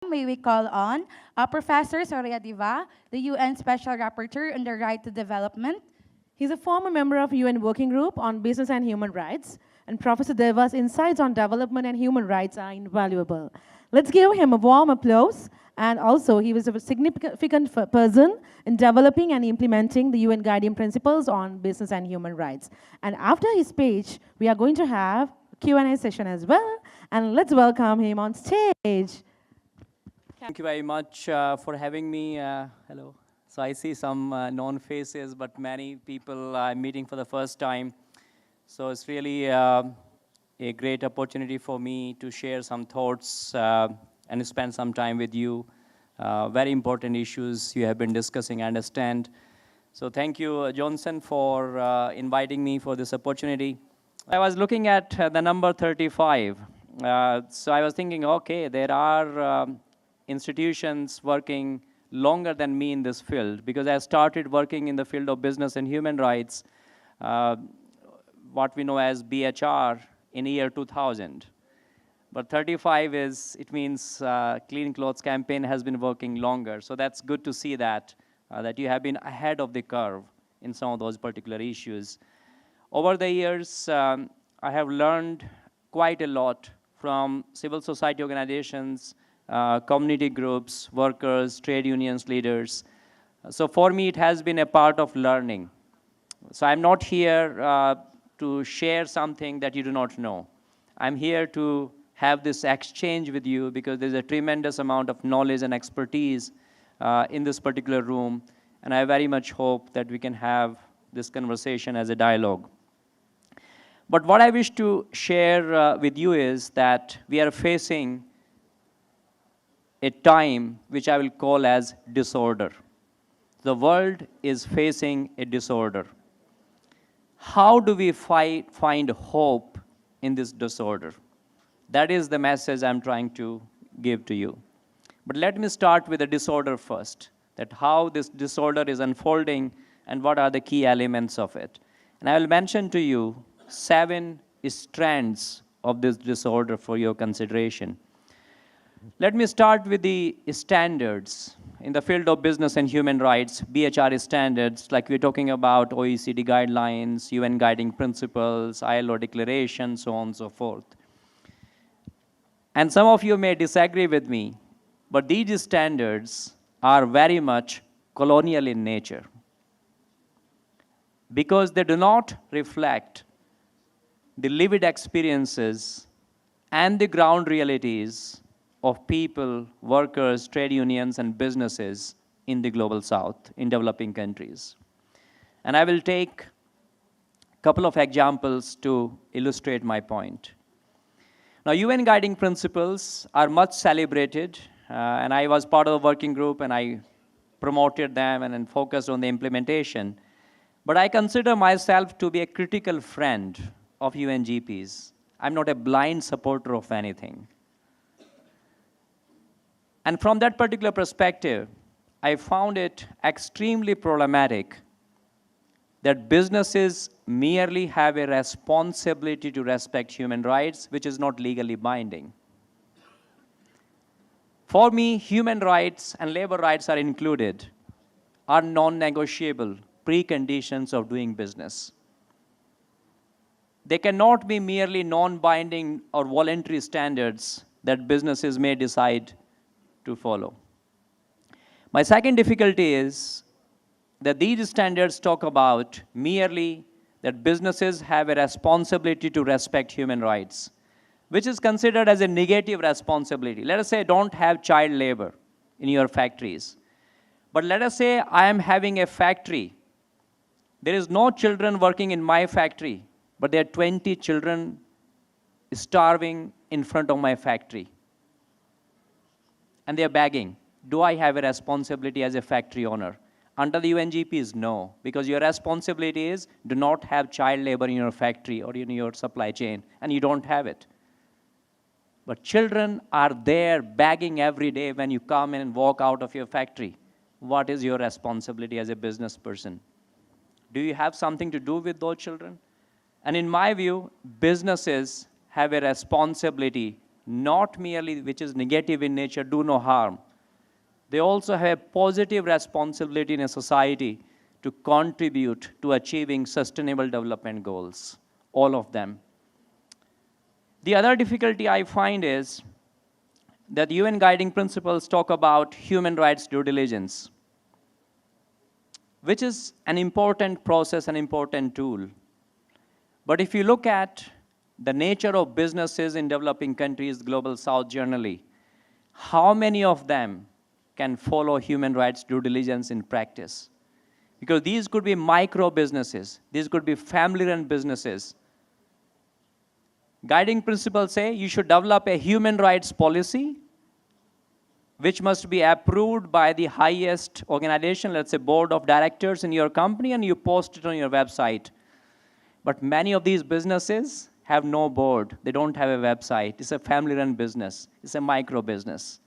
may we call on Professor Surya Deva, the UN Special Rapporteur on the Right to Development. He's a former member of UN Working Group on Business and Human Rights, and Professor Deva's insights on development and human rights are invaluable. Let's give him a warm applause. And also, he was a significant person in developing and implementing the UN Guiding Principles on Business and Human Rights. And after his speech, we are going to have a Q&A session as well. And let's welcome him on stage. Thank you very much for having me. Hello. So I see some known faces, but many people I'm meeting for the first time. So it's really a great opportunity for me to share some thoughts and spend some time with you. Very important issues you have been discussing, I understand. So thank you, Johnson, for inviting me for this opportunity. I was looking at the number 35. So I was thinking, okay, there are institutions working longer than me in this field, because I started working in the field of business and human rights, what we know as BHR, in year 2000. But 35 it means Clean Clothes campaign has been working longer. So that's good to see that you have been ahead of the curve in some of those particular issues. Over the years, I have learned quite a lot from civil society organizations, community groups, workers, trade unions, leaders. So for me, it has been a part of learning. So I'm not here to share something that you do not know. I'm here to have this exchange with you because there's a tremendous amount of knowledge and expertise in this particular room. And I very much hope that we can have this conversation as a dialogue. But what I wish to share with you is that we are facing a time which I will call as disorder. The world is facing a disorder. How do we find hope in this disorder? That is the message I'm trying to give to you. But let me start with the disorder first, that how this disorder is unfolding and what are the key elements of it. And I will mention to you 7 strands of this disorder for your consideration. Let me start with the standards. In the field of business and human rights, BHR standards, like we're talking about OECD guidelines, UN guiding principles, ILO declaration, so on and so forth. And some of you may disagree with me, but these standards are very much colonial in nature because they do not reflect the lived experiences and the ground realities of people, workers, trade unions, and businesses in the global south, in developing countries. And I will take a couple of examples to illustrate my point. Now, UN guiding principles are much celebrated, and I was part of the working group, and I promoted them and then focused on the implementation. But I consider myself to be a critical friend of UNGPs. I'm not a blind supporter of anything. And from that particular perspective, I found it extremely problematic that businesses merely have a responsibility to respect human rights, which is not legally binding. For me, human rights and labor rights are included, are non-negotiable preconditions of doing business. They cannot be merely non-binding or voluntary standards that businesses may decide to follow. My second difficulty is that these standards talk about merely that businesses have a responsibility to respect human rights, which is considered as a negative responsibility. Let us say don't have child labor in your factories. But let us say I am having a factory. There is no children working in my factory, but there are 20 children starving in front of my factory. And they're begging. Do I have a responsibility as a factory owner? Under the UNGPs, no, because your responsibility is do not have child labor in your factory or in your supply chain, and you don't have it. But children are there begging every day when you come in and walk out of your factory. What is your responsibility as a business person? Do you have something to do with those children? And in my view, businesses have a responsibility not merely which is negative in nature, do no harm. They also have a positive responsibility in a society to contribute to achieving sustainable development goals, all of them. The other difficulty I find is that UN guiding principles talk about human rights due diligence, which is an important process, an important tool. But if you look at the nature of businesses in developing countries, global south generally, how many of them can follow human rights due diligence in practice? Because these could be micro businesses, these could be family-run businesses. Guiding principles say you should develop a human rights policy which must be approved by the highest organization, let's say board of directors in your company, and you post it on your website. But many of these businesses have no board. They don't have a website. It's a family-run business. It's a micro business.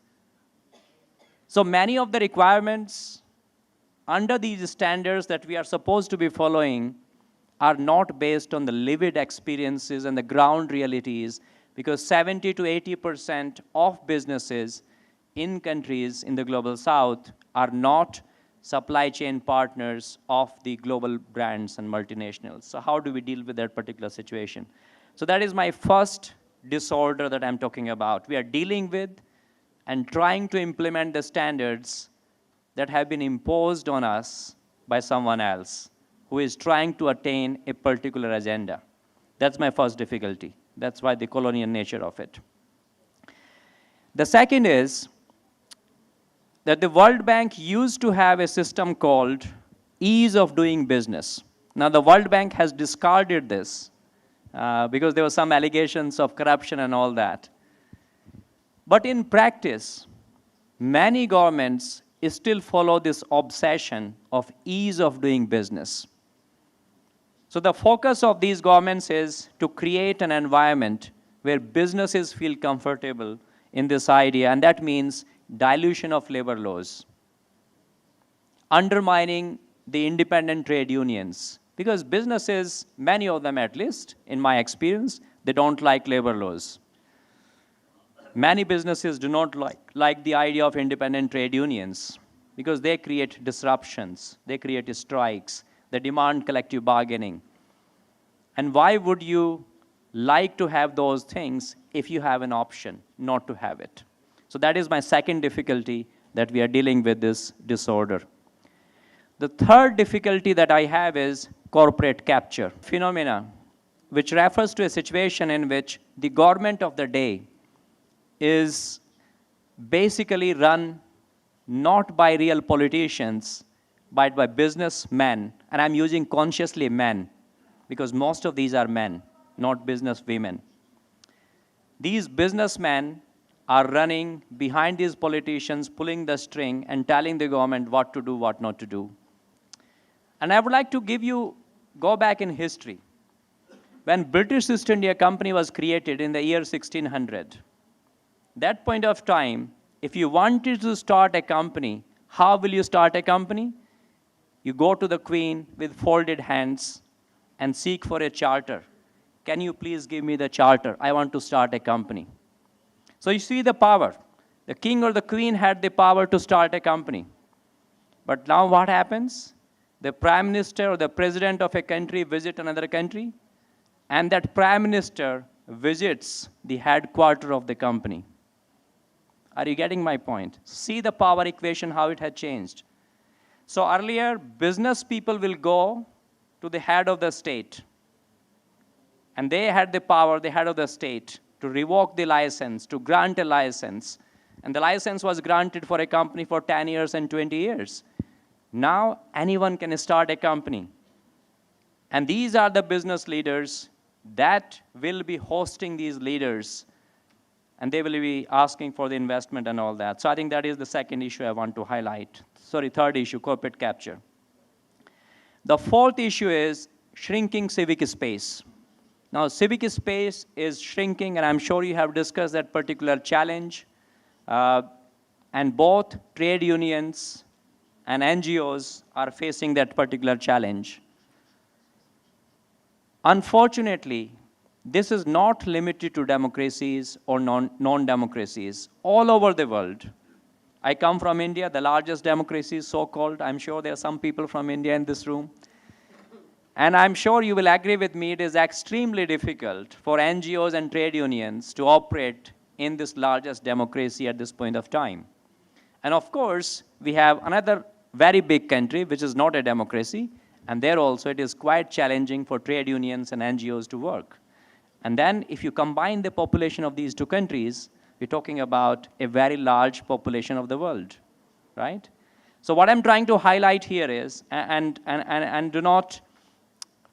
So many of the requirements under these standards that we are supposed to be following are not based on the lived experiences and the ground realities, because 70 to 80% of businesses in countries in the global south are not supply chain partners of the global brands and multinationals. So how do we deal with that particular situation? So that is my first disorder that I'm talking about. We are dealing with and trying to implement the standards that have been imposed on us by someone else who is trying to attain a particular agenda. That's my first difficulty. That's why the colonial nature of it. The second is that the World Bank used to have a system called ease of doing business. Now the World Bank has discarded this because there were some allegations of corruption and all that. But in practice, many governments still follow this obsession of ease of doing business. So the focus of these governments is to create an environment where businesses feel comfortable in this idea, and that means dilution of labor laws, undermining the independent trade unions, because businesses, many of them at least, in my experience, they don't like labor laws. Many businesses do not like the idea of independent trade unions because they create disruptions, they create strikes, they demand collective bargaining. And why would you like to have those things if you have an option not to have it? So that is my second difficulty that we are dealing with this disorder. The third difficulty that I have is corporate capture phenomena, which refers to a situation in which the government of the day is basically run not by real politicians, but by businessmen. And I'm using consciously men, because most of these are men, not business women. These businessmen are running behind these politicians, pulling the string and telling the government what to do, what not to do. And I would like to go back in history. When British East India Company was created in the year 1600, that point of time, if you wanted to start a company, how will you start a company? You go to the Queen with folded hands and seek for a charter. Can you please give me the charter? I want to start a company. So you see the power. The king or the queen had the power to start a company. But now what happens? The prime minister or the president of a country visits another country, and that prime minister visits the headquarters of the company. Are you getting my point? See the power equation, how it had changed. So earlier, business people will go to the head of the state, and they had the power, the head of the state, to revoke the license, to grant a license. And the license was granted for a company for 10 years and 20 years. Now, anyone can start a company. And these are the business leaders that will be hosting these leaders, and they will be asking for the investment and all that. So I think that is the second issue I want to highlight. Sorry, third issue, corporate capture. The fourth issue is shrinking civic space. Now, civic space is shrinking, and I'm sure you have discussed that particular challenge. And both trade unions and NGOs are facing that particular challenge. Unfortunately, This is not limited to democracies or non-democracies. All over the world. I come from India, the largest democracy, so-called. I'm sure there are some people from India in this room. And I'm sure you will agree with me, it is extremely difficult for NGOs and trade unions to operate in this largest democracy at this point of time. And of course, we have another very big country, which is not a democracy, and there also it is quite challenging for trade unions and NGOs to work. And then if you combine the population of these two countries, we're talking about a very large population of the world, right? So what I'm trying to highlight here is, and do not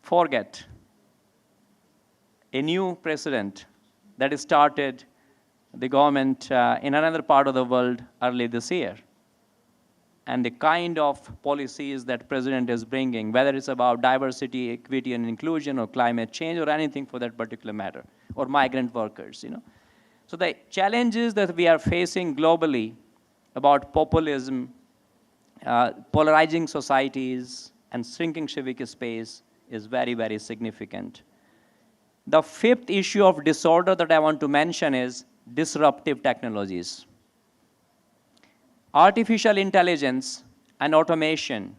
forget, a new president that started the government in another part of the world early this year. And the kind of policies that president is bringing, whether it's about diversity, equity, and inclusion, or climate change, or anything for that particular matter, or migrant workers, you know. So the challenges that we are facing globally about populism, polarizing societies, and shrinking civic space is very, very significant. The fifth issue of disorder that I want to mention is disruptive technologies. Artificial intelligence and automation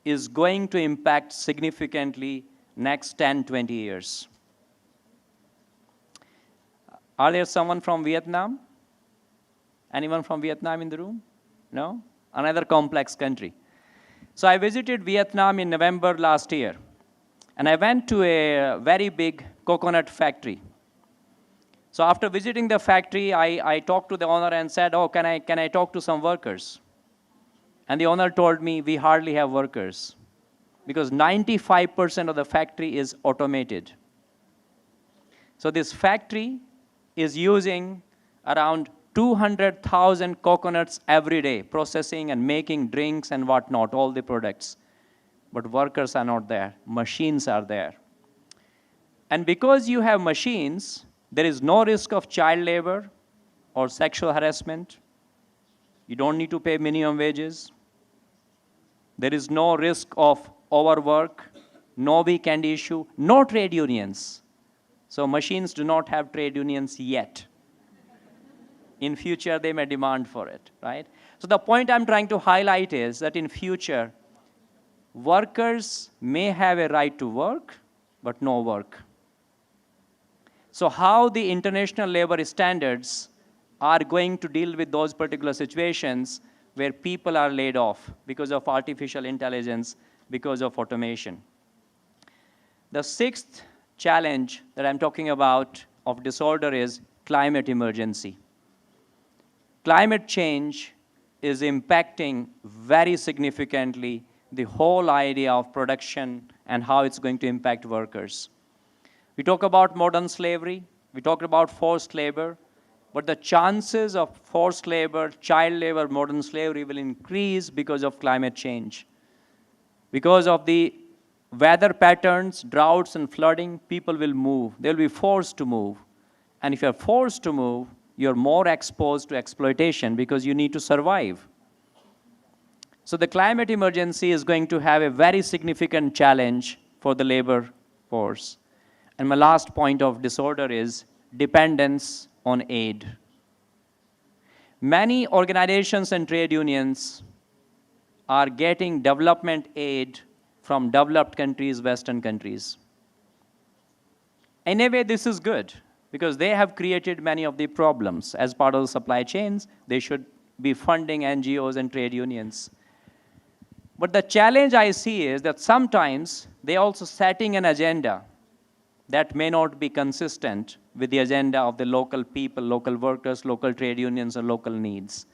is going to impact significantly next 10, 20 years. Are there someone from Vietnam? Anyone from Vietnam in the room? No? Another complex country. So I visited Vietnam in November last year, and I went to a very big coconut factory. So after visiting the factory, I talked to the owner and said, oh, can I talk to some workers? And the owner told me, we hardly have workers, because 95% of the factory is automated. So this factory is using around 200,000 coconuts every day, processing and making drinks and whatnot, all the products. But workers are not there. Machines are there. And because you have machines, there is no risk of child labor or sexual harassment. You don't need to pay minimum wages. There is no risk of overwork, no weekend issue, no trade unions. So machines do not have trade unions yet. In future, they may demand for it, right? So the point I'm trying to highlight is that in future, workers may have a right to work, but no work. So how the international labor standards are going to deal with those particular situations where people are laid off because of artificial intelligence, because of automation. The sixth challenge that I'm talking about of disorder is climate emergency. Climate change is impacting very significantly the whole idea of production and how it's going to impact workers. We talk about modern slavery, we talked about forced labor, but the chances of forced labor, child labor, modern slavery will increase because of climate change. Because of the weather patterns, droughts and flooding, people will move. They'll be forced to move. And if you're forced to move, you're more exposed to exploitation because you need to survive. So the climate emergency is going to have a very significant challenge for the labor force. And my last point of disorder is dependence on aid. Many organizations and trade unions are getting development aid from developed countries, Western countries. In a way, this is good, because they have created many of the problems. As part of the supply chains, they should be funding NGOs and trade unions. But the challenge I see is that sometimes they're also setting an agenda that may not be consistent with the agenda of the local people, local workers, local trade unions, or local needs.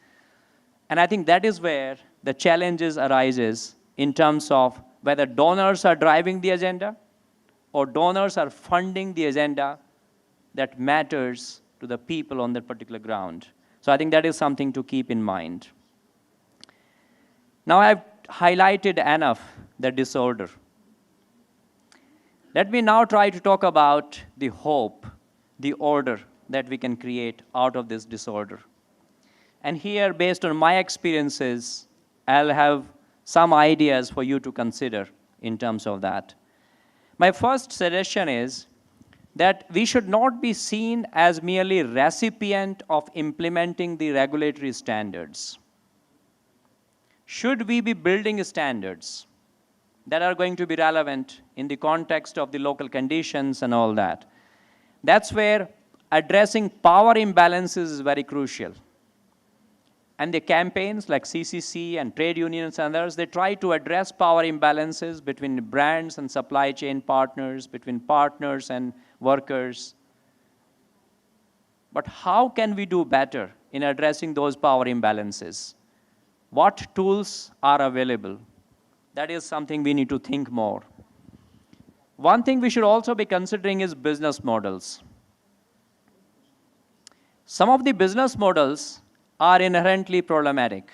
And I think that is where the challenges arises in terms of whether donors are driving the agenda or donors are funding the agenda that matters to the people on that particular ground. So I think that is something to keep in mind. Now I've highlighted enough the disorder. Let me now try to talk about the hope, the order that we can create out of this disorder. And here, based on my experiences, I'll have some ideas for you to consider in terms of that. My first suggestion is that we should not be seen as merely recipient of implementing the regulatory standards. Should we be building standards that are going to be relevant in the context of the local conditions and all that? That's where addressing power imbalances is very crucial. And the campaigns like CCC and trade unions and others, they try to address power imbalances between brands and supply chain partners, between partners and workers. But how can we do better in addressing those power imbalances? What tools are available? That is something we need to think more. One thing we should also be considering is business models. Some of the business models are inherently problematic.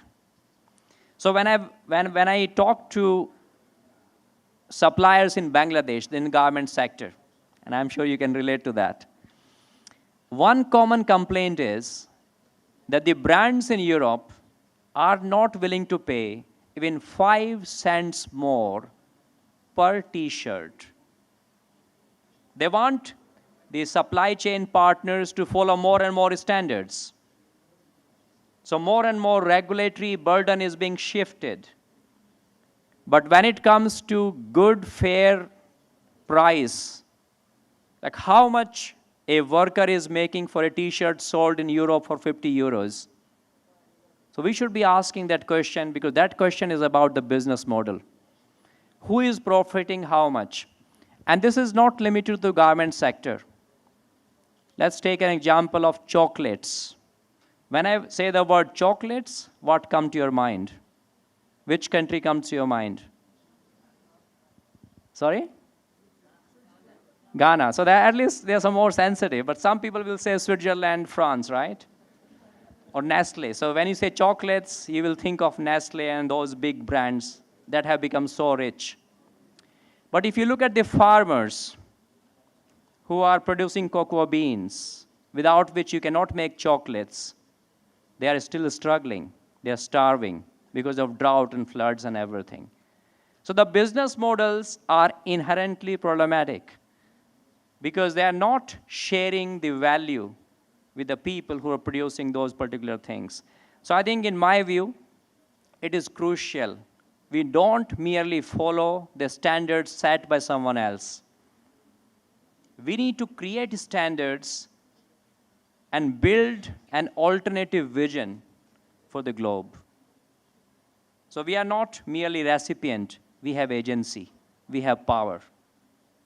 So when I talk to suppliers in Bangladesh, in the garment sector, and I'm sure you can relate to that, one common complaint is that the brands in Europe are not willing to pay even 5 cents more per t-shirt. They want the supply chain partners to follow more and more standards. So more and more regulatory burden is being shifted. But when it comes to good, fair price, like how much a worker is making for a t-shirt sold in Europe for 50 euros. So we should be asking that question, because that question is about the business model. Who is profiting how much? And this is not limited to the garment sector. Let's take an example of chocolates. When I say the word chocolates, what comes to your mind? Which country comes to your mind? Sorry? Ghana. So at least they're some more sensitive, but some people will say Switzerland, France, right? Or Nestle. So when you say chocolates, you will think of Nestle and those big brands that have become so rich. But if you look at the farmers who are producing cocoa beans, without which you cannot make chocolates, they are still struggling. They are starving because of drought and floods and everything. So the business models are inherently problematic because they are not sharing the value with the people who are producing those particular things. So I think in my view, it is crucial. We don't merely follow the standards set by someone else. We need to create standards and build an alternative vision for the globe. So we are not merely recipient, we have agency, we have power,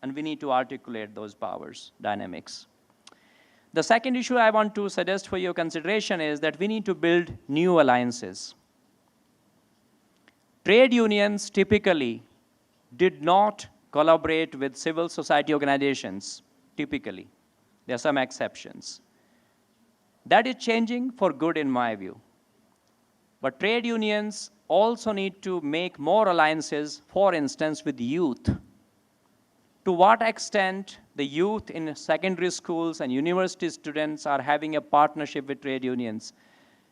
and we need to articulate those powers, dynamics. The second issue I want to suggest for your consideration is that we need to build new alliances. Trade unions typically did not collaborate with civil society organizations, typically. There are some exceptions. That is changing for good in my view. But trade unions also need to make more alliances, for instance, with youth. To what extent the youth in secondary schools and university students are having a partnership with trade unions?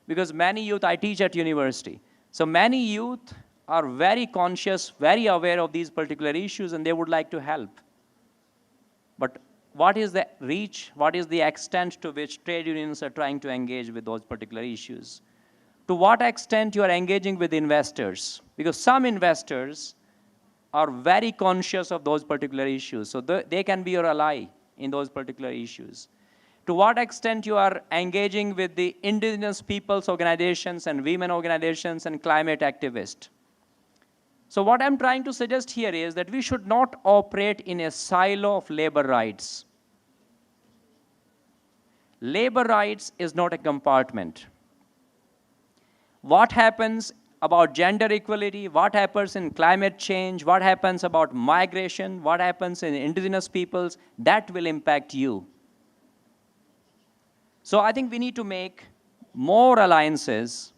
Because many youth, I teach at university, so many youth are very conscious, very aware of these particular issues, and they would like to help. But what is the reach, what is the extent to which trade unions are trying to engage with those particular issues? To what extent you are engaging with investors? Because some investors are very conscious of those particular issues, so they can be your ally in those particular issues. To what extent you are engaging with the indigenous peoples organizations and women organizations and climate activists? So what I'm trying to suggest here is that we should not operate in a silo of labor rights. Labor rights is not a compartment. What happens about gender equality, what happens in climate change, what happens about migration, what happens in indigenous peoples, that will impact you. So I think we need to make more alliances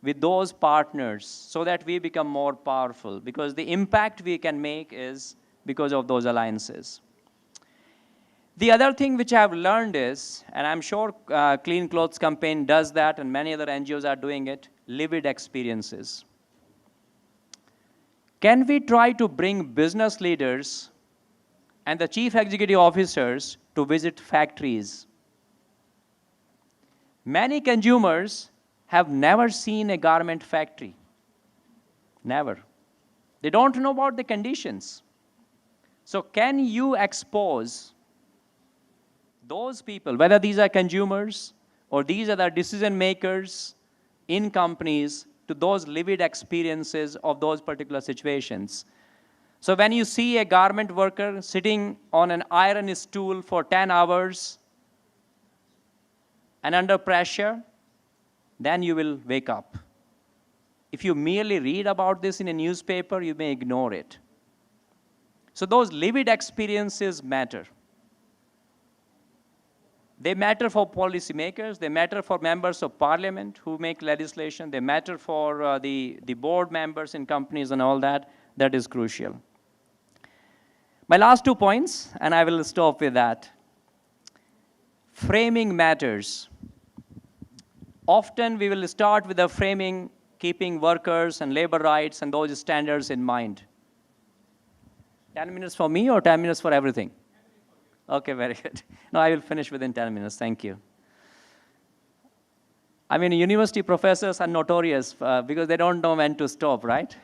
with those partners so that we become more powerful, because the impact we can make is because of those alliances. The other thing which I have learned is, and I'm sure Clean Clothes campaign does that and many other NGOs are doing it, lived experiences. Can we try to bring business leaders and the chief executive officers to visit factories. Many consumers have never seen a garment factory. Never. They don't know about the conditions. So can you expose those people, whether these are consumers or these are the decision makers in companies, to those lived experiences of those particular situations? So when you see a garment worker sitting on an iron stool for 10 hours and under pressure, then you will wake up. If you merely read about this in a newspaper, you may ignore it. So those lived experiences matter. They matter for policymakers, they matter for members of parliament who make legislation, they matter for the board members in companies and all that. That is crucial. My last 2 points, and I will stop with that. Framing matters. Often we will start with the framing, keeping workers and labor rights and those standards in mind. 10 minutes for me or 10 minutes for everything? Okay, very good. No, I will finish within 10 minutes. Thank you. I mean, university professors are notorious because they don't know when to stop, right?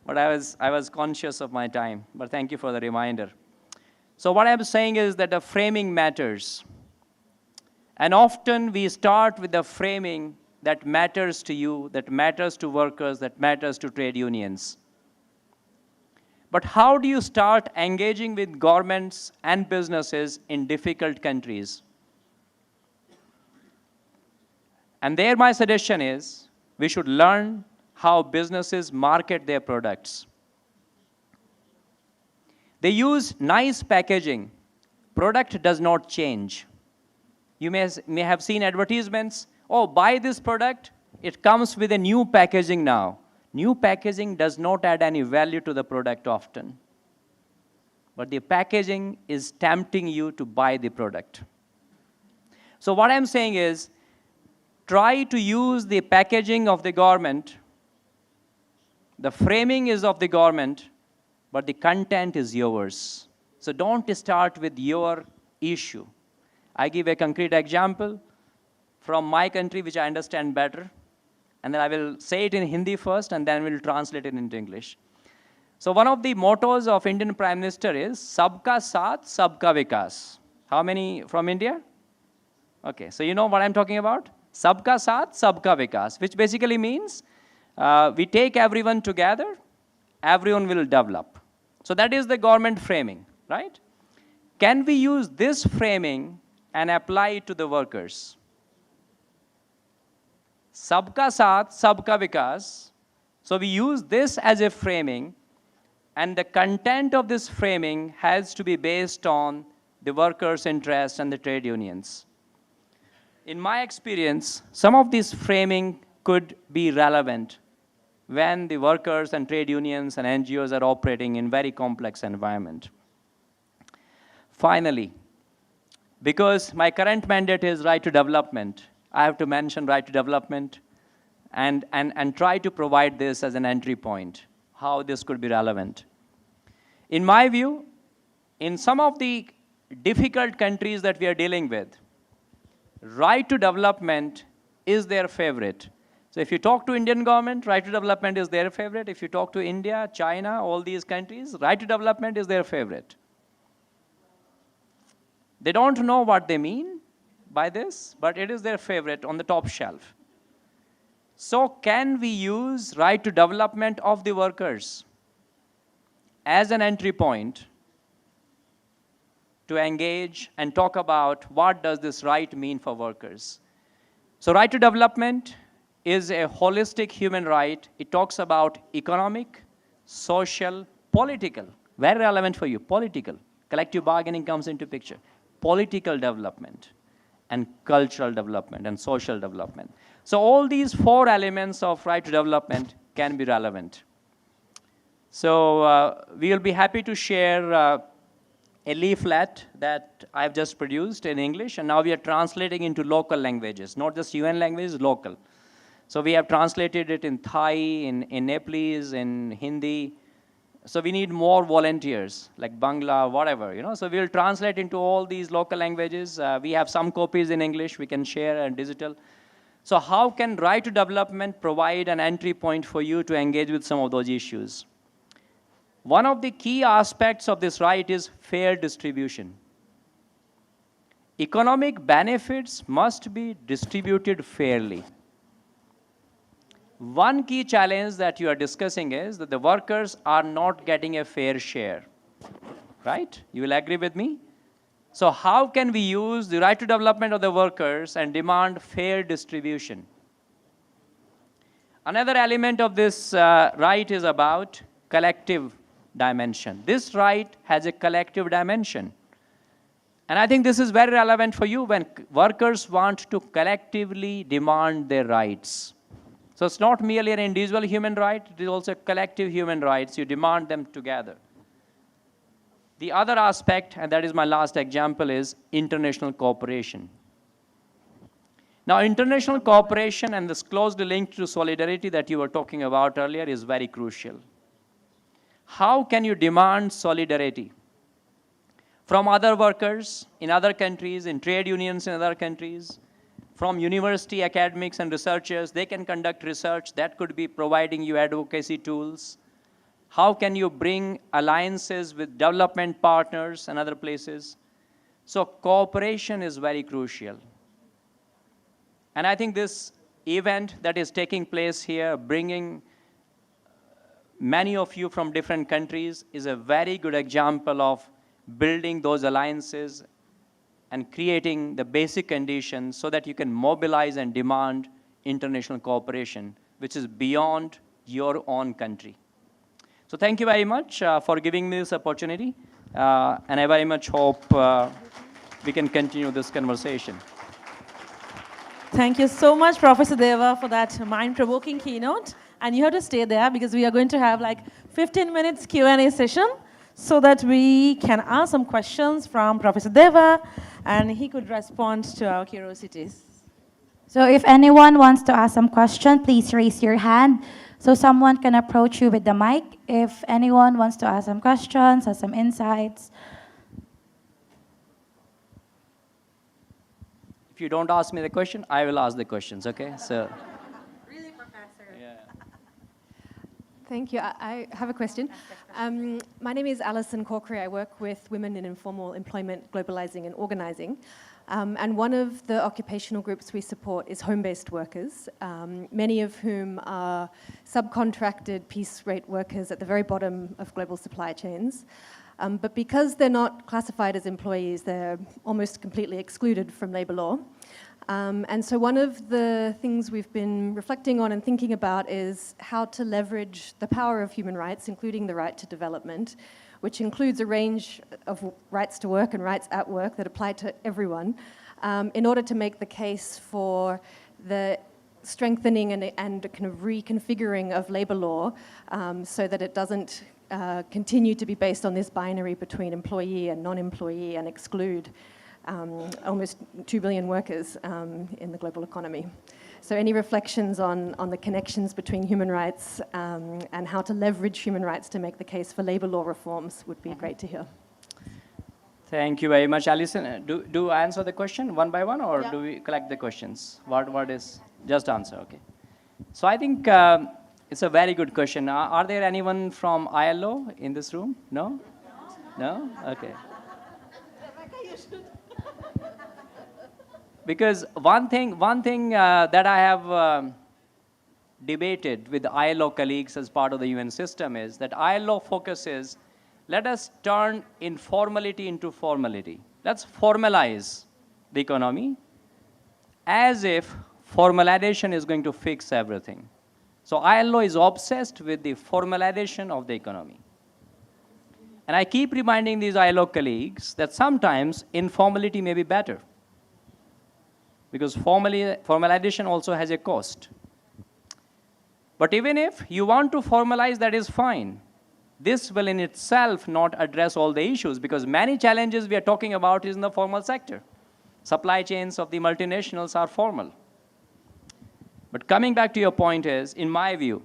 But I was conscious of my time. But thank you for the reminder. So what I'm saying is that the framing matters. And often we start with the framing that matters to you, that matters to workers, that matters to trade unions. But how do you start engaging with governments and businesses in difficult countries? And there my suggestion is, we should learn how businesses market their products. They use nice packaging. Product does not change. You may have seen advertisements, oh, buy this product, it comes with a new packaging now. New packaging does not add any value to the product often. But the packaging is tempting you to buy the product. So what I'm saying is, try to use the packaging of the government. The framing is of the government, but the content is yours. So don't start with your issue. I give a concrete example from my country, which I understand better. And then I will say it in Hindi first, and then we'll translate it into English. So one of the mottos of Indian Prime Minister is, Sabka Saath, Sabka Vikas. How many from India? Okay, so you know what I'm talking about? Sabka Saath, Sabka Vikas, which basically means we take everyone together, everyone will develop. So that is the government framing, right? Can we use this framing and apply it to the workers? Sabka Saath, Sabka Vikas. So we use this as a framing, and the content of this framing has to be based on the workers' interests and the trade unions. In my experience, some of this framing could be relevant when the workers and trade unions and NGOs are operating in very complex environment. Finally, because my current mandate is right to development, I have to mention right to development and try to provide this as an entry point, how this could be relevant. In my view, in some of the difficult countries that we are dealing with, right to development is their favorite. So if you talk to Indian government, right to development is their favorite. If you talk to India, China, all these countries, right to development is their favorite. They don't know what they mean by this, but it is their favorite on the top shelf. So can we use right to development of the workers as an entry point to engage and talk about what does this right mean for workers? So right to development is a holistic human right. It talks about economic, social, political, very relevant for you, political. Collective bargaining comes into picture. Political development and cultural development and social development. So all these 4 elements of right to development can be relevant. So we will be happy to share a leaflet that I've just produced in English, and now we are translating into local languages, not just UN languages, local. So we have translated it in Thai, in Nepalese, in Hindi, So we need more volunteers, like Bangla, whatever, So we'll translate into all these local languages. We have some copies in English we can share and digital. So how can right to development provide an entry point for you to engage with some of those issues? One of the key aspects of this right is fair distribution. Economic benefits must be distributed fairly. One key challenge that you are discussing is that the workers are not getting a fair share, right? You will agree with me? So how can we use the right to development of the workers and demand fair distribution? Another element of this right is about collective dimension. This right has a collective dimension. And I think this is very relevant for you when workers want to collectively demand their rights. So it's not merely an individual human right, it is also a collective human rights. You demand them together. The other aspect, and that is my last example, is international cooperation. Now, international cooperation and this closely linked to solidarity that you were talking about earlier is very crucial. How can you demand solidarity from other workers in other countries, in trade unions in other countries, from university academics and researchers? They can conduct research that could be providing you advocacy tools. How can you bring alliances with development partners and other places? So cooperation is very crucial. And I think this event that is taking place here, bringing many of you from different countries, is a very good example of building those alliances and creating the basic conditions so that you can mobilize and demand international cooperation, which is beyond your own country. So thank you very much for giving me this opportunity, and I very much hope we can continue this conversation. Thank you so much, Professor Deva, for that mind-provoking keynote. And you have to stay there because we are going to have like 15 minutes Q&A session so that we can ask some questions from Professor Deva and he could respond to our curiosities. So if anyone wants to ask some question, please raise your hand so someone can approach you with the mic. If anyone wants to ask some questions or some insights. If you don't ask me the question, I will ask the questions, okay? So. Really, Professor? Yeah. Thank you. I have a question. My name is Alison Corkery. I work with women in informal employment, globalizing and organizing. And one of the occupational groups we support is home-based workers, many of whom are subcontracted piece rate workers at the very bottom of global supply chains. But because they're not classified as employees, they're almost completely excluded from labor law. And so one of the things we've been reflecting on and thinking about is how to leverage the power of human rights, including the right to development, which includes a range of rights to work and rights at work that apply to everyone, in order to make the case for the strengthening and kind of reconfiguring of labor law so that it doesn't continue to be based on this binary between employee and non-employee and exclude almost 2 billion workers in the global economy. So any reflections on the connections between human rights and how to leverage human rights to make the case for labor law reforms would be great to hear. Thank you very much, Alison. Do I answer the question one by one, or do we collect the questions? What is, just answer, okay. So I think it's a very good question. Are there anyone from ILO in this room? No? No? Okay. Because one thing that I have debated with ILO colleagues as part of the UN system is that ILO focuses, let us turn informality into formality. Let's formalize the economy as if formalization is going to fix everything. So ILO is obsessed with the formalization of the economy. And I keep reminding these ILO colleagues that sometimes informality may be better, because formalization also has a cost. But even if you want to formalize, that is fine. This will in itself not address all the issues, because many challenges we are talking about is in the formal sector. Supply chains of the multinationals are formal. But coming back to your point is, in my view,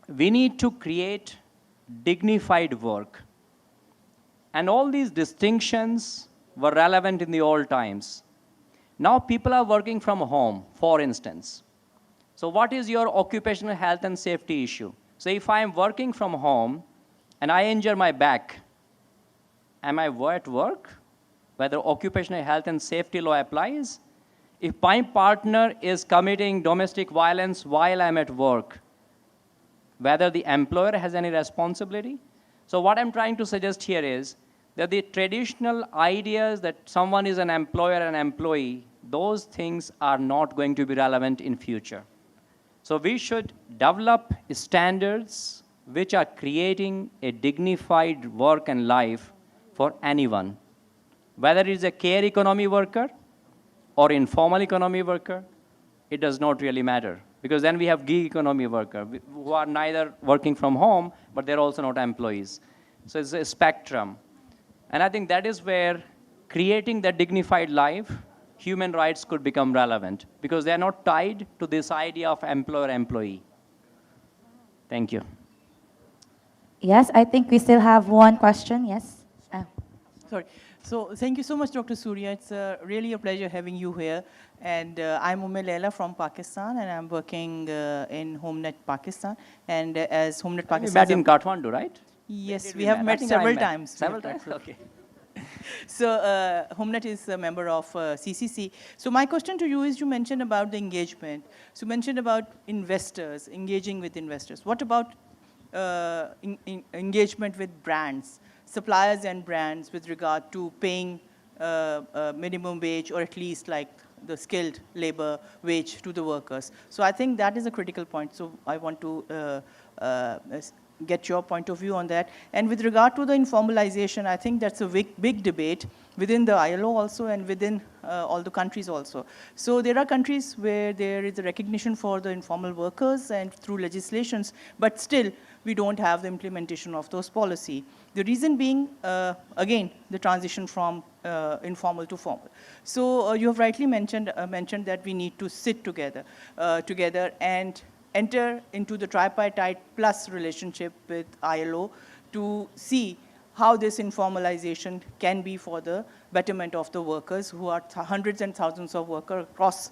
we need to create dignified work. And all these distinctions were relevant in the old times. Now people are working from home, for instance. So what is your occupational health and safety issue? So if I am working from home and I injure my back, am I at work? Whether occupational health and safety law applies? If my partner is committing domestic violence while I'm at work, whether the employer has any responsibility? So what I'm trying to suggest here is that the traditional ideas that someone is an employer and employee, those things are not going to be relevant in future. So we should develop standards which are creating a dignified work and life for anyone. Whether it is a care economy worker or informal economy worker, it does not really matter. Because then we have gig economy worker who are neither working from home, but they're also not employees. So it's a spectrum. And I think that is where creating that dignified life, human rights could become relevant because they are not tied to this idea of employer-employee. Thank you. Yes, I think we still have one question. Yes. Sorry. So thank you so much, Dr. Surya. It's really a pleasure having you here. And I'm Laila from Pakistan, and I'm working in HomeNet Pakistan. And as HomeNet Pakistan... We met in Kathmandu, right? Yes, we have met several times. Several times, okay. So HomeNet is a member of CCC. So my question to you is, you mentioned about the engagement. So you mentioned about investors, engaging with investors. What about engagement with brands, suppliers and brands with regard to paying minimum wage or at least like the skilled labor wage to the workers? So I think that is a critical point. So I want to get your point of view on that. And with regard to the informalization, I think that's a big debate within the ILO also and within all the countries also. So there are countries where there is a recognition for the informal workers and through legislations, but still we don't have the implementation of those policy. The reason being, again, the transition from informal to formal. So you have rightly mentioned that we need to sit together and enter into the tripartite plus relationship with ILO to see how this informalization can be for the betterment of the workers who are hundreds and thousands of workers across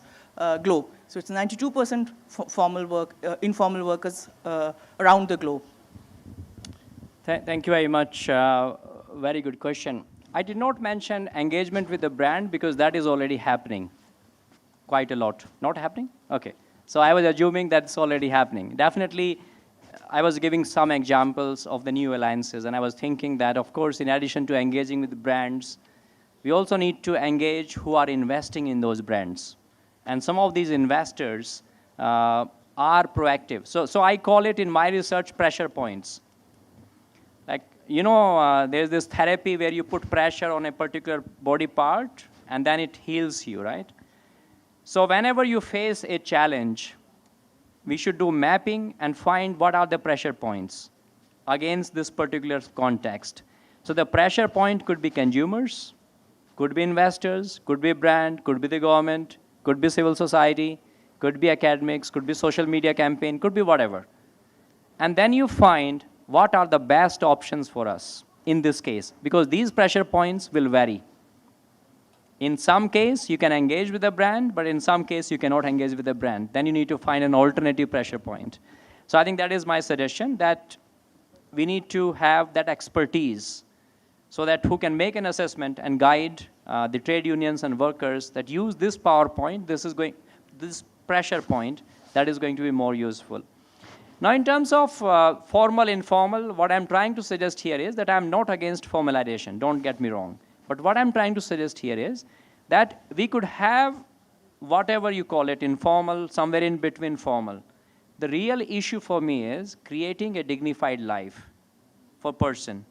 globe. So it's 92% formal work, informal workers around the globe. Thank you very much. Very good question. I did not mention engagement with the brand because that is already happening quite a lot. Not happening? Okay. So I was assuming that's already happening. Definitely, I was giving some examples of the new alliances, and I was thinking that, of course, in addition to engaging with brands, we also need to engage who are investing in those brands. And some of these investors are proactive. So I call it in my research pressure points. Like, you know, there's this therapy where you put pressure on a particular body part, and then it heals you, right? So whenever you face a challenge, we should do mapping and find what are the pressure points against this particular context. So the pressure point could be consumers, could be investors, could be brand, could be the government, could be civil society, could be academics, could be social media campaign, could be whatever. And then you find what are the best options for us in this case, because these pressure points will vary. In some case, you can engage with the brand, but in some case, you cannot engage with the brand. Then you need to find an alternative pressure point. So I think that is my suggestion, that we need to have that expertise so that who can make an assessment and guide the trade unions and workers that use this PowerPoint, this pressure point, that is going to be more useful. Now, in terms of formal, informal, what I'm trying to suggest here is that I'm not against formalization, don't get me wrong. But what I'm trying to suggest here is that we could have whatever you call it, informal, somewhere in between formal. The real issue for me is creating a dignified life for person.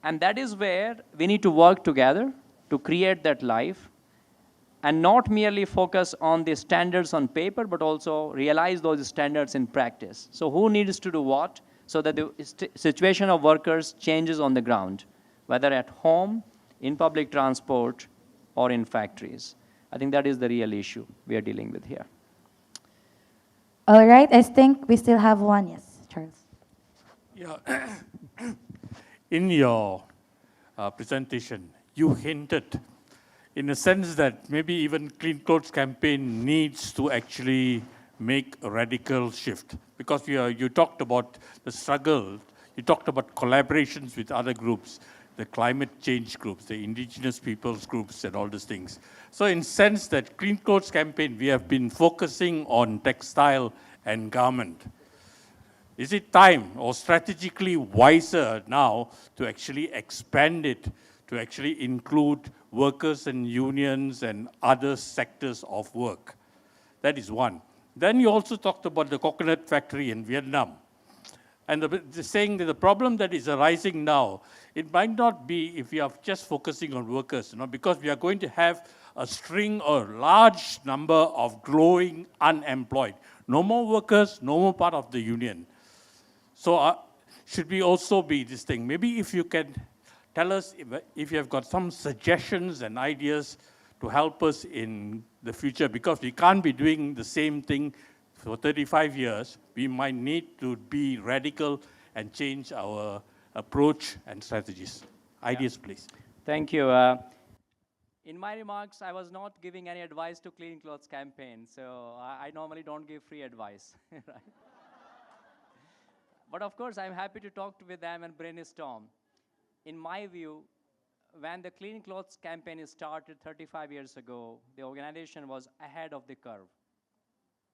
And that is where we need to work together to create that life and not merely focus on the standards on paper, but also realize those standards in practice. So who needs to do what so that the situation of workers changes on the ground, whether at home, in public transport, or in factories. I think that is the real issue we are dealing with here. All right, I think we still have one. Yes, Charles. Yeah, In your presentation, you hinted in a sense that maybe even Clean Clothes campaign needs to actually make a radical shift. Because you talked about the struggle, you talked about collaborations with other groups, the climate change groups, the indigenous peoples groups and all these things. So in sense that Clean Clothes campaign, we have been focusing on textile and garment. Is it time or strategically wiser now to actually expand it, to actually include workers and unions and other sectors of work? That is one. Then you also talked about the coconut factory in Vietnam. And saying that the problem that is arising now, it might not be if we are just focusing on workers, because we are going to have a string or large number of growing unemployed. No more workers, no more part of the union. So should we also be this thing? Maybe if you can tell us if you have got some suggestions and ideas to help us in the future, because we can't be doing the same thing for 35 years. We might need to be radical and change our approach and strategies. Ideas, please. Thank you. In my remarks, I was not giving any advice to Clean Clothes campaign, so I normally don't give free advice. Right? But of course, I'm happy to talk with them and brainstorm. In my view, when the Clean Clothes campaign started 35 years ago, the organization was ahead of the curve.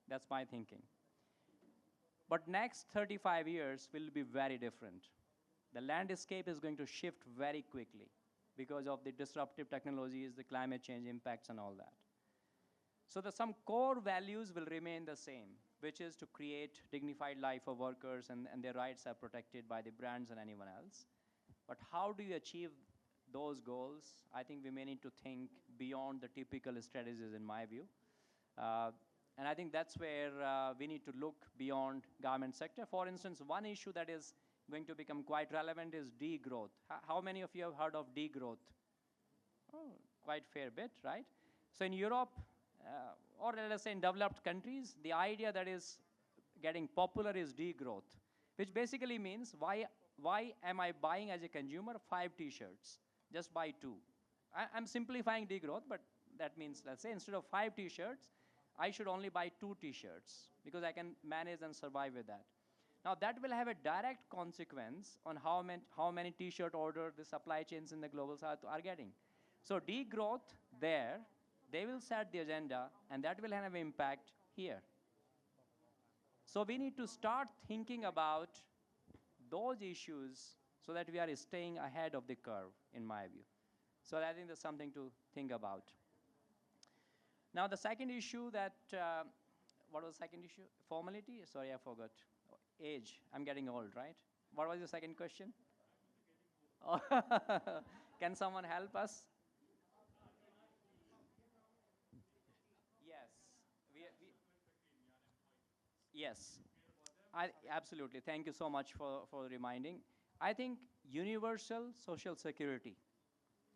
That's my thinking. But next 35 years will be very different. The landscape is going to shift very quickly because of the disruptive technologies, the climate change impacts and all that. So some core values will remain the same, which is to create dignified life for workers and their rights are protected by the brands and anyone else. But how do you achieve those goals? I think we may need to think beyond the typical strategies in my view. And I think that's where we need to look beyond garment sector. For instance, one issue that is going to become quite relevant is degrowth. How many of you have heard of degrowth? Oh, quite fair bit, right? So in Europe, or let us say in developed countries, the idea that is getting popular is degrowth, which basically means why am I buying as a consumer 5 t-shirts? Just buy 2. I'm simplifying degrowth, but that means, let's say, instead of 5 t-shirts, I should only buy 2 t-shirts because I can manage and survive with that. Now that will have a direct consequence on how many t-shirt orders the supply chains in the global south are getting. So degrowth there, they will set the agenda and that will have an impact here. So we need to start thinking about those issues so that we are staying ahead of the curve, in my view. So I think there's something to think about. Now the second issue that, what was the second issue? Formality? Sorry, I forgot. Age. I'm getting old, right? What was your second question? Oh, can someone help us? Yes. Yes. Absolutely. Thank you so much for reminding. I think universal social security,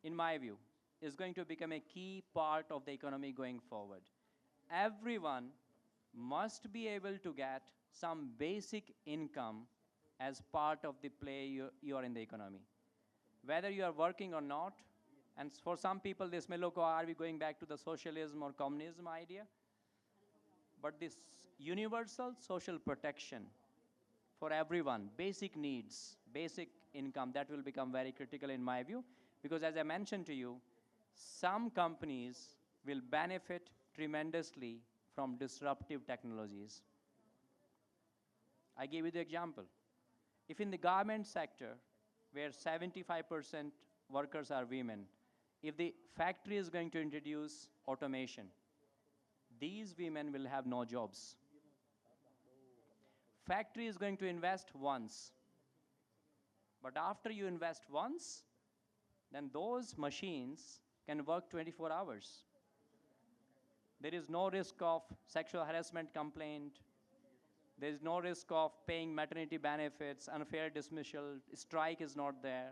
in my view, is going to become a key part of the economy going forward. Everyone must be able to get some basic income as part of the play you are in the economy. Whether you are working or not, and for some people this may look, are we going back to the socialism or communism idea? But this universal social protection for everyone, basic needs, basic income, that will become very critical in my view, because as I mentioned to you, some companies will benefit tremendously from disruptive technologies. I gave you the example. If in the garment sector, where 75% workers are women, if the factory is going to introduce automation, these women will have no jobs. Factory is going to invest once. But after you invest once, then those machines can work 24 hours. There is no risk of sexual harassment complaint. There is no risk of paying maternity benefits, unfair dismissal, strike is not there.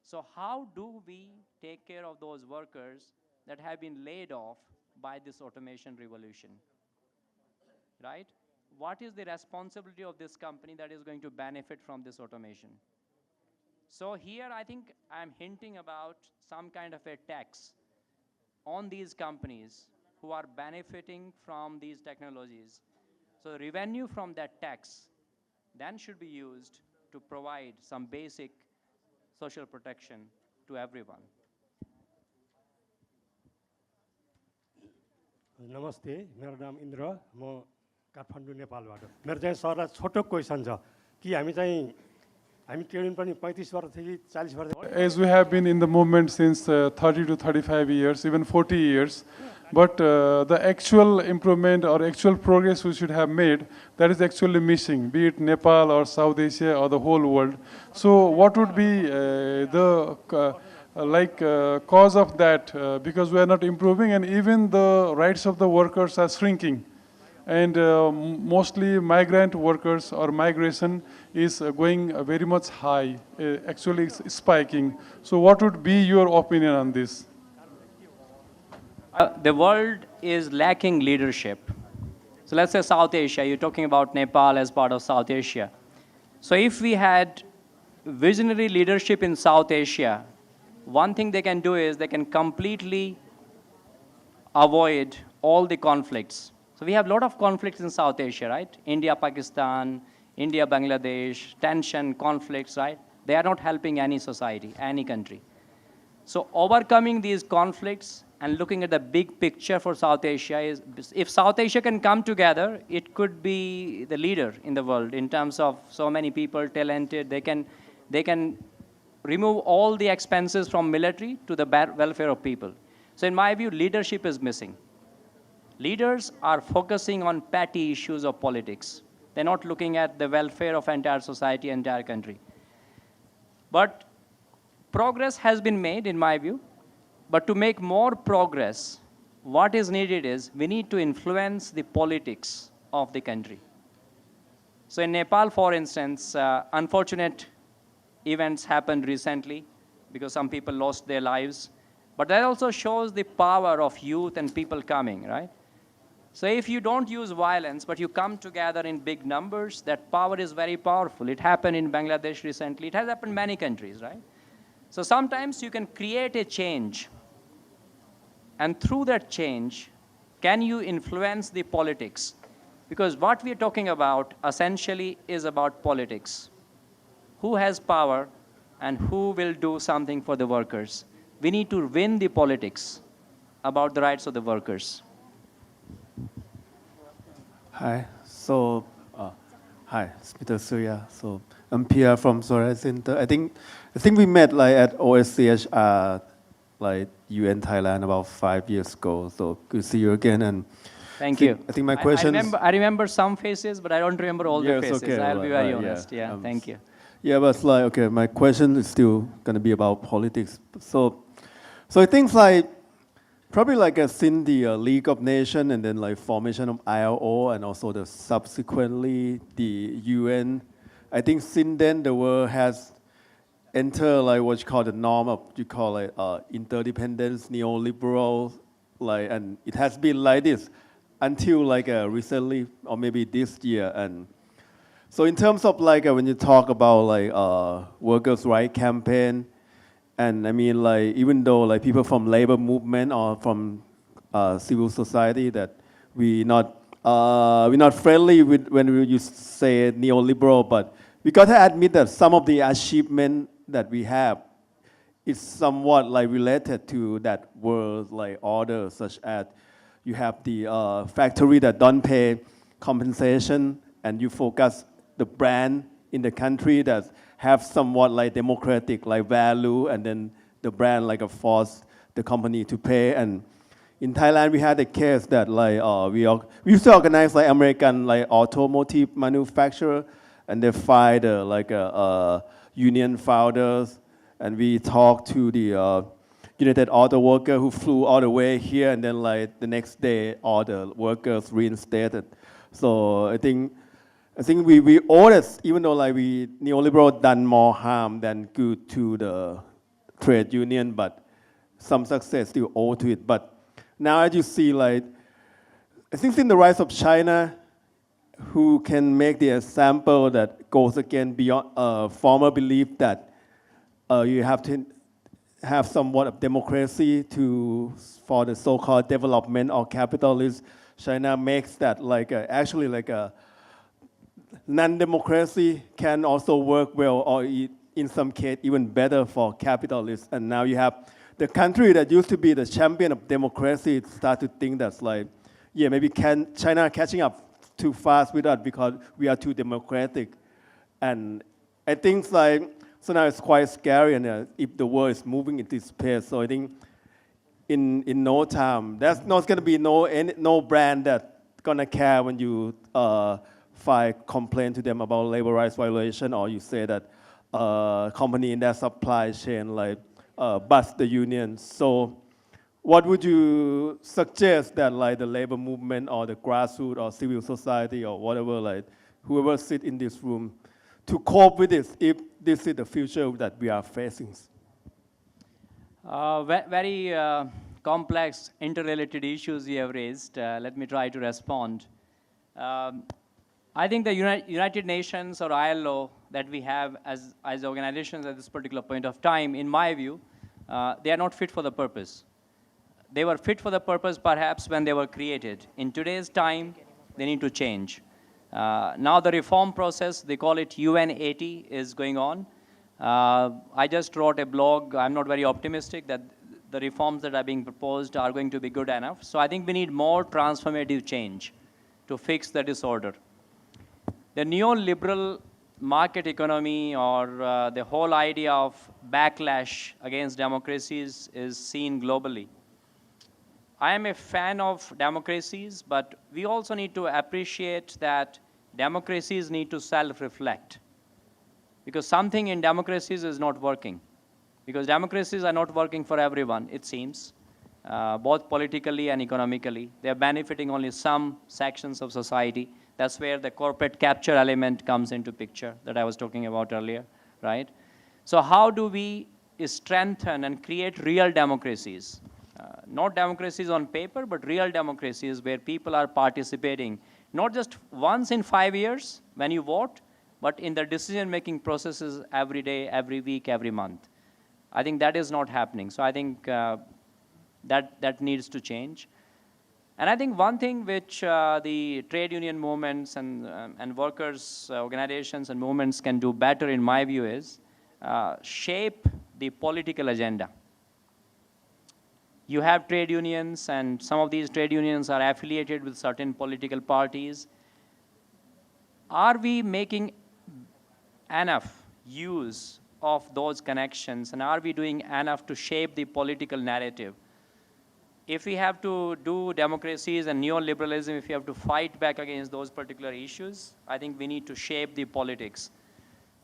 So how do we take care of those workers that have been laid off by this automation revolution, right? what is the responsibility of this company that is going to benefit from this automation? So here I think I'm hinting about some kind of a tax on these companies who are benefiting from these technologies. So revenue from that tax then should be used to provide some basic social protection to everyone. नमस्ते मेरो नाम इन्द्र म काठमाडौँ नेपालबाट मेरो चाहिँ सरलाई छोटो question छ कि हामी ट्रेड युनियन पनि 35 वर्षदेखि 40 वर्ष As we have been in the movement since 30 to 35 years, even 40 years, but the actual improvement or actual progress we should have made, that is actually missing, be it Nepal or South Asia or the whole world. So what would be the cause of that? Because we are not improving, and even the rights of the workers are shrinking. And mostly migrant workers or migration is going very much high, actually it's spiking. So what would be your opinion on this? The world is lacking leadership. So let's say South Asia, you're talking about Nepal as part of South Asia. So if we had visionary leadership in South Asia, one thing they can do is they can completely avoid all the conflicts. So we have a lot of conflicts in South Asia, right? India, Pakistan, India, Bangladesh, tension, conflicts, right? They are not helping any society, any country. So overcoming these conflicts and looking at the big picture for South Asia is, if South Asia can come together, it could be the leader in the world in terms of so many people, talented. They can remove all the expenses from military to the welfare of people. So in my view, leadership is missing. Leaders are focusing on petty issues of politics. They're not looking at the welfare of entire society, entire country. But progress has been made, in my view. But to make more progress, what is needed is we need to influence the politics of the country. So in Nepal, for instance, unfortunate events happened recently because some people lost their lives. But that also shows the power of youth and people coming, right? So if you don't use violence, but you come together in big numbers, that power is very powerful. It happened in Bangladesh recently. It has happened in many countries, right? So sometimes you can create a change. And through that change, can you influence the politics? Because what we're talking about essentially is about politics. Who has power and who will do something for the workers? We need to win the politics about the rights of the workers. Hi. So, hi, it's Peter Surya. So, I'm Pierre from Surya Center. I think we met at OSCHR, UN Thailand about 5 years ago. So good to see you again. And thank you. I think my question. I remember some faces, but I don't remember all the faces. Okay, I'll be very right, honest. Yeah, thank you. Yeah, but okay, my question is still going to be about politics. So I think probably since the League of Nations and then formation of ILO and also the subsequently the UN, I think since then the world has entered what you call the norm of interdependence, neoliberal, and it has been like this until recently or maybe this year. And so in terms of when you talk about workers' right campaign, and I mean even though people from labor movement or from civil society that we're not friendly with when you say neoliberal, but we gotta admit that some of the achievement that we have is somewhat related to that world order, such as you have the factory that don't pay compensation, and you focus the brand in the country that have somewhat democratic value, and then the brand force the company to pay. And in Thailand, we had a case that we used to organize American automotive manufacturer, and they fired union founders, and we talked to the United Auto Worker who flew all the way here, and then the next day all the workers reinstated. So I think we always, even though we neoliberal done more harm than good to the trade union, but some success still owe to it. But now as you see, I think in the rise of China, who can make the example that goes again beyond former belief that you have to have somewhat of democracy for the so-called development or capitalist. China makes that actually like a non-democracy can also work well, or in some case even better for capitalists. And now you have the country that used to be the champion of democracy start to think that's like, yeah, maybe China catching up too fast with us because we are too democratic. And I think so now it's quite scary, and if the world is moving in this pace, so I think in no time, there's not going to be no brand that's going to care when you file complaint to them about labor rights violation, or you say that company in their supply chain bust the union. So what would you suggest that the labor movement or the grassroots or civil society or whatever, whoever sit in this room, to cope with this if this is the future that we are facing? Very complex, interrelated issues you have raised. Let me try to respond. I think the United Nations or ILO that we have as organizations at this particular point of time, in my view, they are not fit for the purpose. They were fit for the purpose perhaps when they were created. In today's time, they need to change. Now the reform process, they call it UN80, is going on. I just wrote a blog. I'm not very optimistic that the reforms that are being proposed are going to be good enough. So I think we need more transformative change to fix the disorder. The neoliberal market economy or the whole idea of backlash against democracies is seen globally. I am a fan of democracies, but we also need to appreciate that democracies need to self-reflect. Because something in democracies is not working. Because democracies are not working for everyone, it seems, both politically and economically. They are benefiting only some sections of society. That's where the corporate capture element comes into picture that I was talking about earlier, right? So how do we strengthen and create real democracies? Not democracies on paper, but real democracies where people are participating, not just once in 5 years when you vote, but in the decision-making processes every day, every week, every month. I think that is not happening. So I think that needs to change. And I think one thing which the trade union movements and workers' organizations and movements can do better, in my view, is shape the political agenda. You have trade unions, and some of these trade unions are affiliated with certain political parties. Are we making enough use of those connections, and are we doing enough to shape the political narrative? If we have to do democracies and neoliberalism, if we have to fight back against those particular issues, I think we need to shape the politics.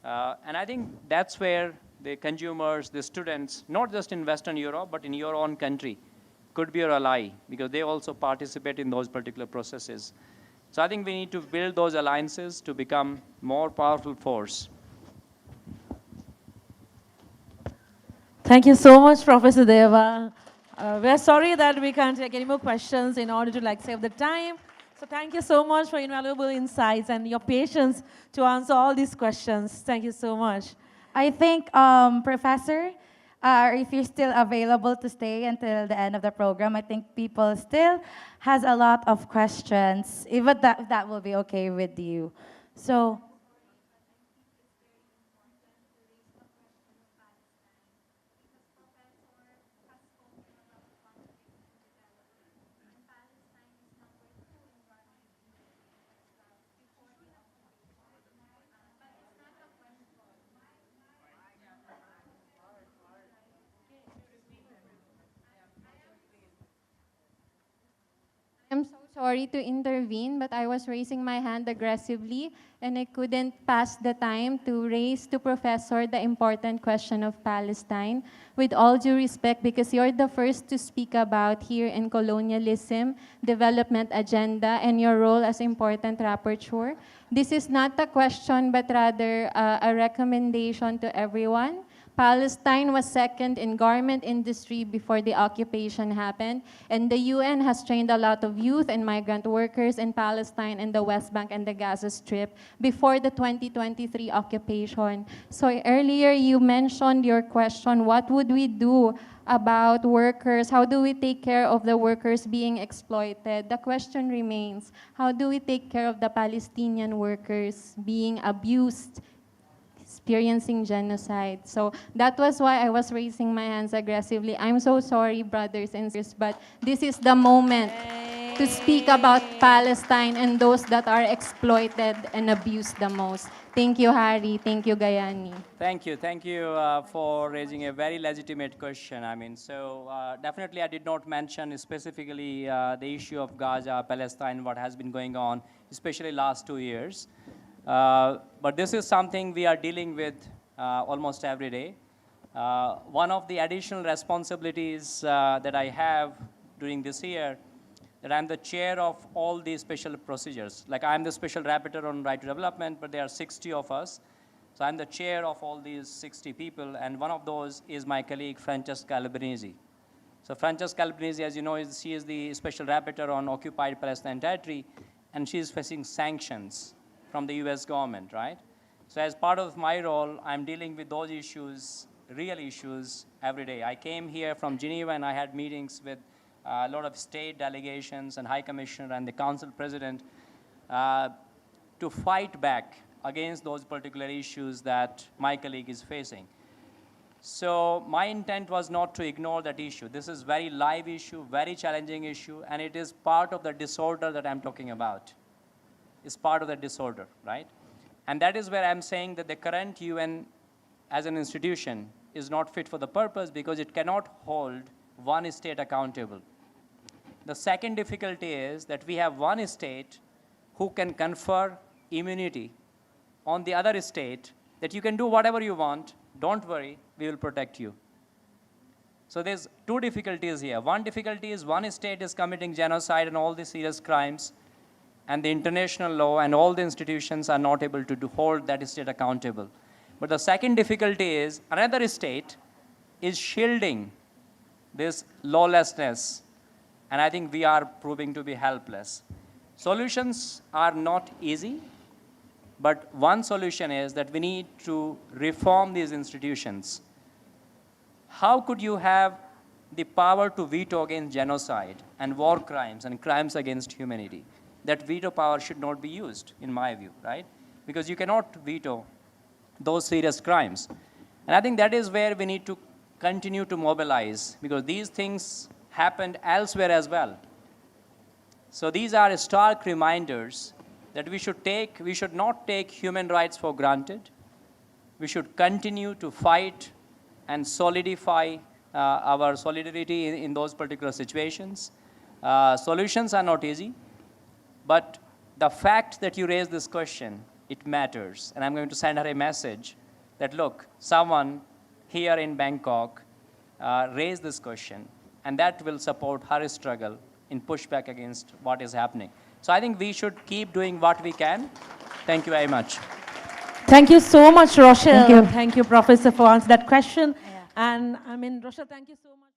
And I think that's where the consumers, the students, not just in Western Europe, but in your own country, could be your ally, because they also participate in those particular processes. So I think we need to build those alliances to become more powerful force. Thank you so much, Professor Deva. We're sorry that we can't take any more questions in order to save the time. So thank you so much for invaluable insights and your patience to answer all these questions. Thank you so much. I think, Professor, if you're still available to stay until the end of the program, I think people still has a lot of questions, if that will be okay with you. So. I'm so sorry to intervene, but I was raising my hand aggressively and I couldn't pass the time to raise to Professor the important question of Palestine. With all due respect, because you're the first to speak about here in colonialism, development agenda, and your role as important rapporteur. This is not a question, but rather a recommendation to everyone. Palestine was second in garment industry before the occupation happened, and the UN has trained a lot of youth and migrant workers in Palestine and the West Bank and the Gaza Strip before the 2023 occupation. So earlier you mentioned your question, what would we do about workers? How do we take care of the workers being exploited? The question remains, how do we take care of the Palestinian workers being abused, experiencing genocide? So that was why I was raising my hands aggressively. I'm so sorry, brothers and sisters, but this is the moment to speak about Palestine and those that are exploited and abused the most. Thank you, Harry. Thank you, Gayani. Thank you for raising a very legitimate question. I mean, so definitely I did not mention specifically the issue of Gaza, Palestine, what has been going on, especially last 2 years. But this is something we are dealing with almost every day. One of the additional responsibilities that I have during this year, that I'm the chair of all these special procedures. Like I'm the special rapporteur on right to development, but there are 60 of us. So I'm the chair of all these 60 people, and one of those is my colleague, Francesca Albanese. So Francesca Albanese, as you know, she is the special rapporteur on occupied Palestine territory, and she is facing sanctions from the US government, right? So as part of my role, I'm dealing with those issues, real issues, every day. I came here from Geneva and I had meetings with a lot of state delegations and High Commissioner and the Council President to fight back against those particular issues that my colleague is facing. So my intent was not to ignore that issue. This is very live issue, very challenging issue, and it is part of the disorder that I'm talking about. It's part of the disorder, right? And that is where I'm saying that the current UN as an institution is not fit for the purpose because it cannot hold one state accountable. The second difficulty is that we have one state who can confer immunity on the other state that you can do whatever you want, don't worry, we will protect you. So there's two difficulties here. One difficulty is one state is committing genocide and all these serious crimes, and the international law and all the institutions are not able to hold that state accountable. But the second difficulty is another state is shielding this lawlessness, and I think we are proving to be helpless. Solutions are not easy, but one solution is that we need to reform these institutions. How could you have the power to veto against genocide and war crimes and crimes against humanity? That veto power should not be used, in my view, right? Because you cannot veto those serious crimes. And I think that is where we need to continue to mobilize, because these things happened elsewhere as well. So these are stark reminders that we should not take human rights for granted. We should continue to fight and solidify our solidarity in those particular situations. Solutions are not easy, but the fact that you raised this question, it matters. And I'm going to send her a message that, look, someone here in Bangkok raised this question, and that will support her struggle in pushback against what is happening. So I think we should keep doing what we can. Thank you very much. Thank you so much, Rochelle. Thank you. Thank you, Professor, for answering that question. Yeah. And I mean, Rochelle, thank you so much.